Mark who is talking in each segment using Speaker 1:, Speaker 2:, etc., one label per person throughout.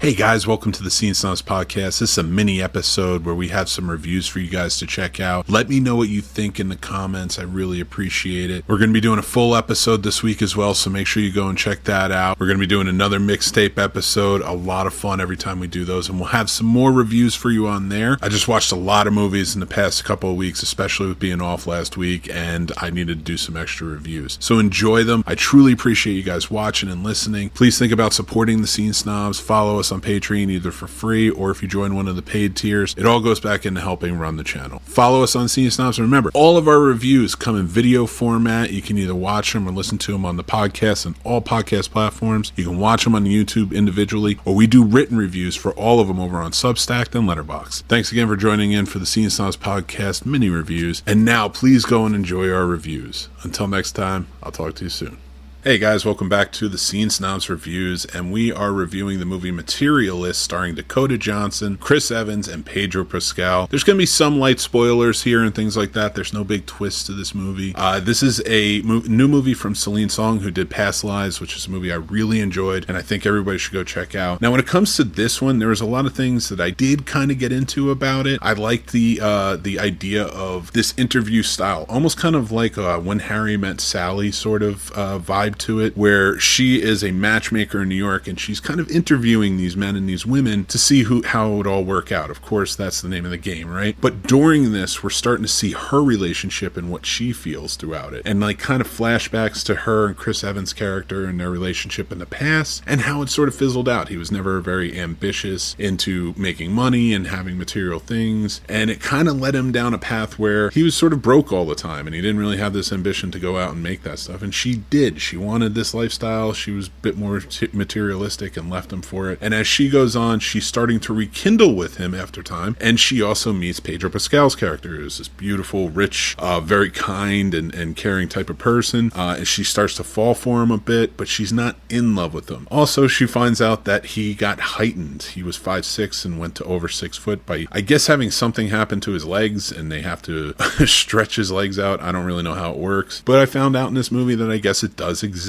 Speaker 1: Hey guys, welcome to the Snobs podcast. This is a mini episode where we have some reviews for you guys to check out. Let me know what you think in the comments. I really appreciate it. We're going to be doing a full episode this week as well, so make sure you go and check that out. We're going to be doing another mixtape episode. A lot of fun every time we do those, and we'll have some more reviews for you on there. I just watched a lot of movies in the past couple of weeks, especially with being off last week, and I needed to do some extra reviews. So enjoy them. I truly appreciate you guys watching and listening. Please think about supporting the Scene Snobs. Follow us on Patreon either for free or if you join one of the paid tiers. It all goes back into helping run the channel. Follow us on Scene Snobs. And remember, all of our reviews come in video format. You can either watch them or listen to them on the podcast and all podcast platforms. You can watch them on YouTube individually, or we do written reviews for all of them over on Substack and Letterboxd. Thanks again for joining in for the Scene Snobs podcast mini reviews. And now please go and enjoy our reviews. Until next time, I'll talk to you soon. Hey guys, welcome back to the Scene Snobs Reviews, and we are reviewing the movie Materialists starring Dakota Johnson, Chris Evans, and Pedro Pascal. There's going to be some light spoilers here and things like that. There's no big twist to this movie. This is a new movie from Celine Song, who did Past Lives, which is a movie I really enjoyed, and I think everybody should go check out. Now, when it comes to this one, there was a lot of things that I did kind of get into about it. I liked the idea of this interview style, almost kind of like When Harry Met Sally sort of vibe to it, where she is a matchmaker in New York and she's kind of interviewing these men and these women to see how it would all work out. Of course, that's the name of the game, right? But during this, we're starting to see her relationship and what she feels throughout it, and like kind of flashbacks to her and Chris Evans' character and their relationship in the past and how it sort of fizzled out. He was never very ambitious into making money and having material things, and it kind of led him down a path where he was sort of broke all the time and he didn't really have this ambition to go out and make that stuff. And she did. She wanted this lifestyle. She was a bit more materialistic and left him for it. And as she goes on, she's starting to rekindle with him after time. And she also meets Pedro Pascal's character, who's this beautiful, rich, very kind and caring type of person. And she starts to fall for him a bit, but she's not in love with him. Also, she finds out that he got heightened. He was 5'6" and went to over 6 foot by, I guess, having something happen to his legs, and they have to stretch his legs out. I don't really know how it works, but I found out in this movie that I guess it does exist.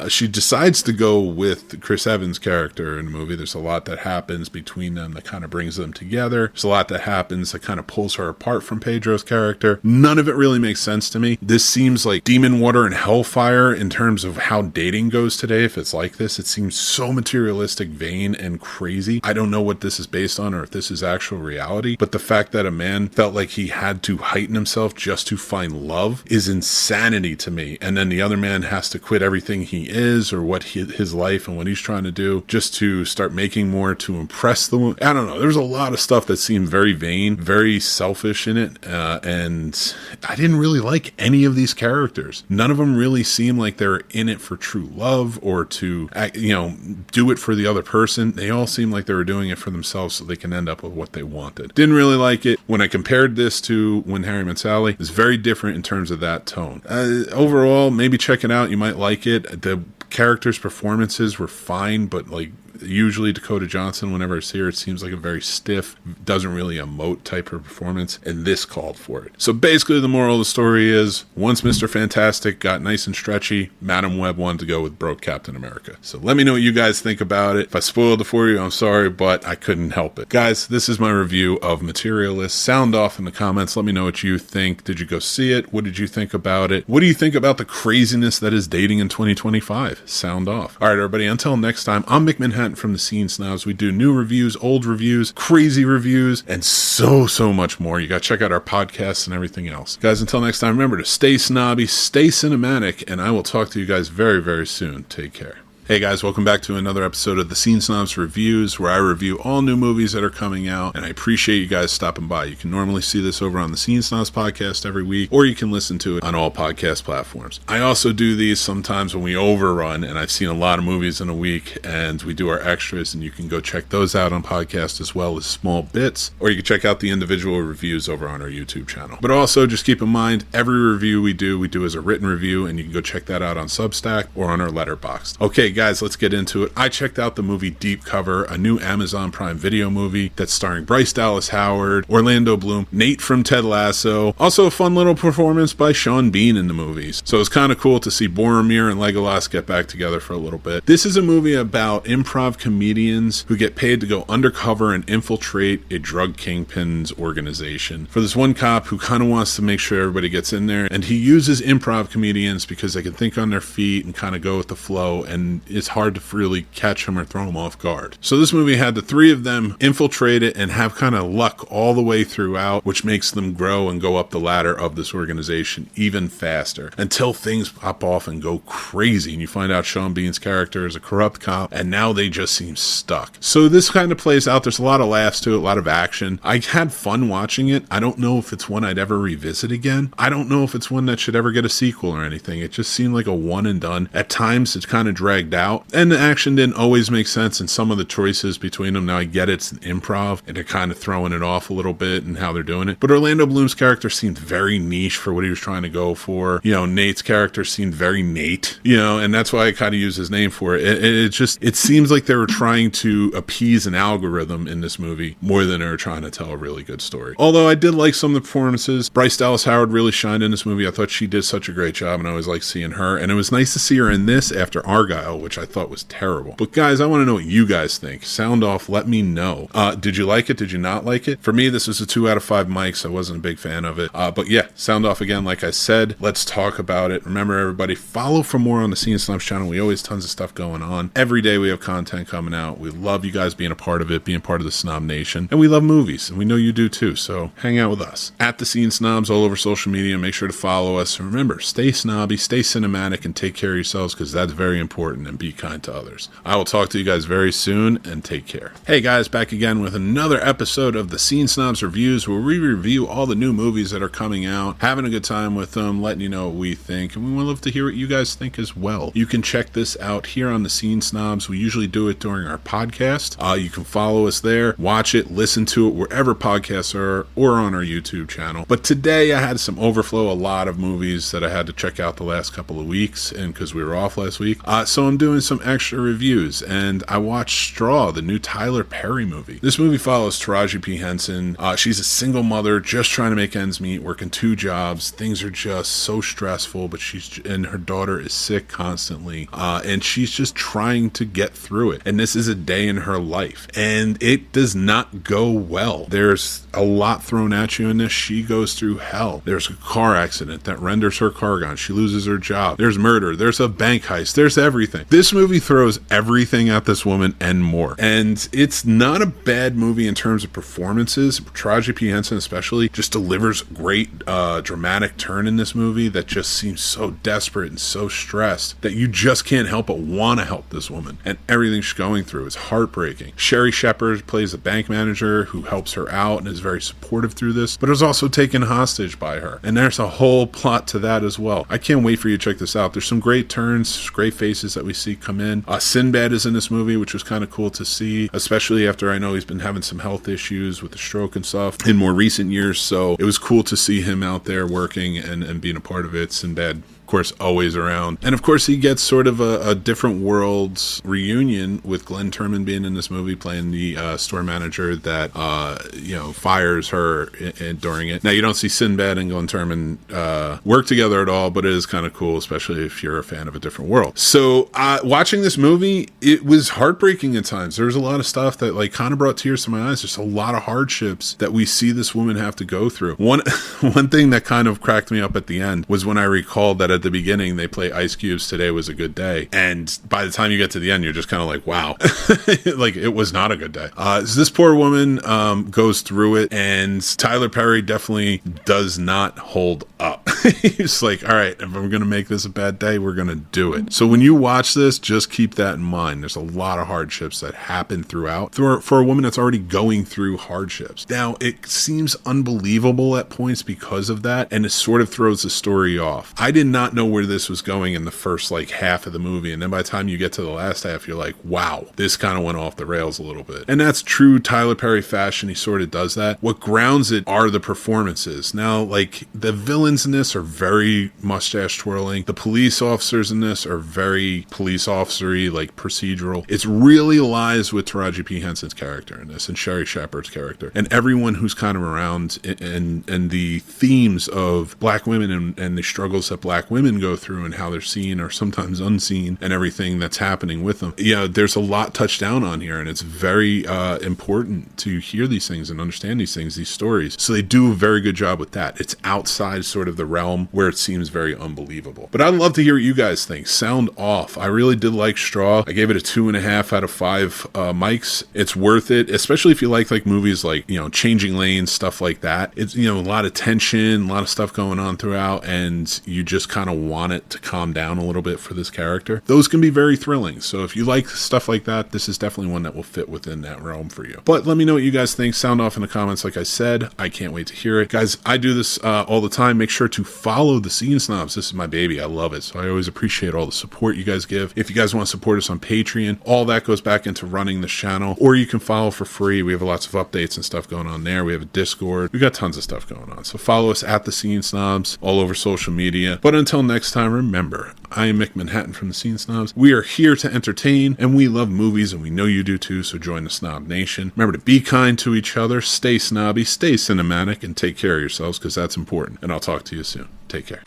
Speaker 1: She decides to go with Chris Evans' character in the movie. There's a lot that happens between them that kind of brings them together. There's a lot that happens that kind of pulls her apart from Pedro's character. None of it really makes sense to me. This seems like demon water and hellfire in terms of how dating goes today. If it's like this, it seems so materialistic, vain, and crazy. I don't know what this is based on or if this is actual reality, but the fact that a man felt like he had to heighten himself just to find love is insanity to me. And then the other man has to quit everything he is or what his life and what he's trying to do just to start making more to impress the woman. I don't know. There's a lot of stuff that seemed very vain, very selfish in it, and I didn't really like any of these characters. None of them really seemed like they're in it for true love or to, do it for the other person. They all seemed like they were doing it for themselves so they can end up with what they wanted. Didn't really like it. When I compared this to When Harry Met Sally, it's very different in terms of that tone. Overall, maybe check it out. You might like it. The characters' performances were fine, but like usually Dakota Johnson, whenever I see her, it seems like a very stiff, doesn't really emote type of performance, and this called for it. So basically the moral of the story is, once Mr. Fantastic got nice and stretchy, Madam Web wanted to go with broke Captain America. So let me know what you guys think about it. If I spoiled it for you, I'm sorry, but I couldn't help it. Guys, this is my review of Materialists. Sound off in the comments. Let me know what you think. Did you go see it? What did you think about it? What do you think about the craziness that is dating in 2025? Sound off. All right, everybody, until next time, I'm Mick from the Scene Snobs. We do new reviews, old reviews, crazy reviews, and so much more. You got to check out our podcasts and everything else. Guys, until next time, remember to stay snobby, stay cinematic, and I will talk to you guys very, very soon. Take care. Hey guys, welcome back to another episode of the Scene Snobs Reviews, where I review all new movies that are coming out, and I appreciate you guys stopping by. You can normally see this over on the Scene Snobs podcast every week, or you can listen to it on all podcast platforms. I also do these sometimes when we overrun, and I've seen a lot of movies in a week, and we do our extras, and you can go check those out on podcast as well as small bits, or you can check out the individual reviews over on our YouTube channel. But also, just keep in mind, every review we do as a written review, and you can go check that out on Substack or on our Letterboxd. Okay, guys, let's get into it. I checked out the movie Deep Cover, a new Amazon Prime Video movie that's starring Bryce Dallas Howard, Orlando Bloom, Nate from Ted Lasso. Also a fun little performance by Sean Bean in the movies. So it's kind of cool to see Boromir and Legolas get back together for a little bit. This is a movie about improv comedians who get paid to go undercover and infiltrate a drug kingpin's organization. For this one cop who kind of wants to make sure everybody gets in there, and he uses improv comedians because they can think on their feet and kind of go with the flow, and it's hard to really catch them or throw them off guard. So this movie had the three of them infiltrate it and have kind of luck all the way throughout, which makes them grow and go up the ladder of this organization even faster until things pop off and go crazy, and you find out Sean Bean's character is a corrupt cop, and now they just seem stuck. So this kind of plays out. There's a lot of laughs to it, a lot of action. I had fun watching it. I don't know if it's one I'd ever revisit again. I don't know if it's one that should ever get a sequel or anything. It just seemed like a one and done. At times it's kind of dragged out, and the action didn't always make sense in some of the choices between them. Now I get it's an improv and they're kind of throwing it off a little bit and how they're doing it, but Orlando Bloom's character seemed very niche for what he was trying to go for. Nate's character seemed very Nate, and that's why I kind of use his name for it. It seems like they were trying to appease an algorithm in this movie more than they were trying to tell a really good story. Although I did like some of the performances. Bryce Dallas Howard really shined in this movie. I thought she did such a great job, and I always like seeing her, and it was nice to see her in this after Argyle, which I thought was terrible. But guys, I want to know what you guys think. Sound off, let me know. Did you like it? Did you not like it? For me, this was a 2 out of 5 mics. I wasn't a big fan of it. But yeah, sound off again, like I said. Let's talk about it. Remember, everybody, follow for more on the Scene Snobs channel. We always tons of stuff going on. Every day we have content coming out. We love you guys being a part of it, being part of the Snob Nation. And we love movies, and we know you do too, so hang out with us. At the Scene Snobs all over social media. Make sure to follow us. And remember, stay snobby, stay cinematic, and take care of yourselves, because that's very important, and be kind to others. I will talk to you guys very soon, and take care. Hey guys, back again with another episode of the Scene Snobs Reviews, where we review all the new movies that are coming out, having a good time with them, letting you know what we think, and we would love to hear what you guys think as well. You can check this out here on the Scene Snobs. We usually do it during our podcast. You can follow us there, watch it, listen to it wherever podcasts are, or on our YouTube channel. But today I had some overflow, a lot of movies that I had to check out the last couple of weeks, and because we were off last week, so I'm doing some extra reviews, and I watched Straw, the new Tyler Perry movie. This movie follows Taraji P. Henson. She's a single mother just trying to make ends meet, working 2 jobs. Things are just so stressful, but and her daughter is sick constantly, and she's just trying to get through it. And this is a day in her life, and it does not go well. There's a lot thrown at you in this. She goes through hell. There's a car accident that renders her car gone. She loses her job. There's murder. There's a bank heist. There's everything. This movie throws everything at this woman and more. And it's not a bad movie in terms of performances. Taraji P. Henson especially just delivers great dramatic turn in this movie that just seems so desperate and so stressed that you just can't help but want to help this woman. And everything she's going through is heartbreaking. Sherry Shepherd plays a bank manager who helps her out and is very supportive through this, but is also taken hostage by her. And there's a whole plot to that as well. I can't wait for you to check this out. There's some great turns, great faces that we see come in. Sinbad is in this movie, which was kind of cool to see, especially after I know he's been having some health issues with the stroke and stuff in more recent years. So it was cool to see him out there working and being a part of it. Sinbad, of course, always around. And of course, he gets sort of a different worlds reunion with Glenn Turman being in this movie, playing the store manager that, fires her during it. Now, you don't see Sinbad and Glenn Turman work together at all, but it is kind of cool, especially if you're a fan of A Different World. So watching this movie, it was heartbreaking at times. There was a lot of stuff that kind of brought tears to my eyes. There's a lot of hardships that we see this woman have to go through. One thing that kind of cracked me up at the end was when I recalled that at the beginning they play Ice Cube's Today Was a Good Day, and by the time you get to the end, you're just kind of like, wow. It was not a good day. So this poor woman goes through it, and Tyler Perry definitely does not hold up. He's like, all right, if I'm gonna make this a bad day, we're gonna do it. So when you watch this, just keep that in mind. There's a lot of hardships that happen throughout for a woman that's already going through hardships. Now, it seems unbelievable at points because of that, and it sort of throws the story off. I did not not know where this was going in the first like half of the movie, and then by the time you get to the last half, you're like, wow, this kind of went off the rails a little bit. And that's true Tyler Perry fashion. He sort of does that. What grounds it are the performances. Now, like, the villains in this are very mustache twirling. The police officers in this are very police officery, like procedural. It's really lies with Taraji P. Henson's character in this and Sherry Shepherd's character and everyone who's kind of around, and the themes of black women and the struggles that black women go through and how they're seen or sometimes unseen and everything that's happening with them. Yeah, there's a lot touched down on here, and it's very important to hear these things and understand these things, these stories. So they do a very good job with that. It's outside sort of the realm where it seems very unbelievable. But I'd love to hear what you guys think. Sound off. I really did like Straw. I gave it a 2.5 out of 5 mics. It's worth it, especially if you like movies like, you know, Changing Lanes, stuff like that. It's, you know, a lot of tension, a lot of stuff going on throughout, and you just kind of want it to calm down a little bit for this character. Those can be very thrilling. So if you like stuff like that, this is definitely one that will fit within that realm for you. But let me know what you guys think. Sound off in the comments. Like I said, I can't wait to hear it. Guys, I do this all the time. Make sure to follow the Scene Snobs. This is my baby. I love it. So I always appreciate all the support you guys give. If you guys want to support us on Patreon, all that goes back into running this channel, or you can follow for free. We have lots of updates and stuff going on there. We have a Discord. We got tons of stuff going on. So follow us at the Scene Snobs all over social media. But until next time, remember, I am Mick Manhattan from the Scene Snobs. We are here to entertain, and we love movies, and we know you do too, so join the Snob Nation. Remember to be kind to each other, stay snobby, stay cinematic, and take care of yourselves, because that's important. And I'll talk to you soon. Take care.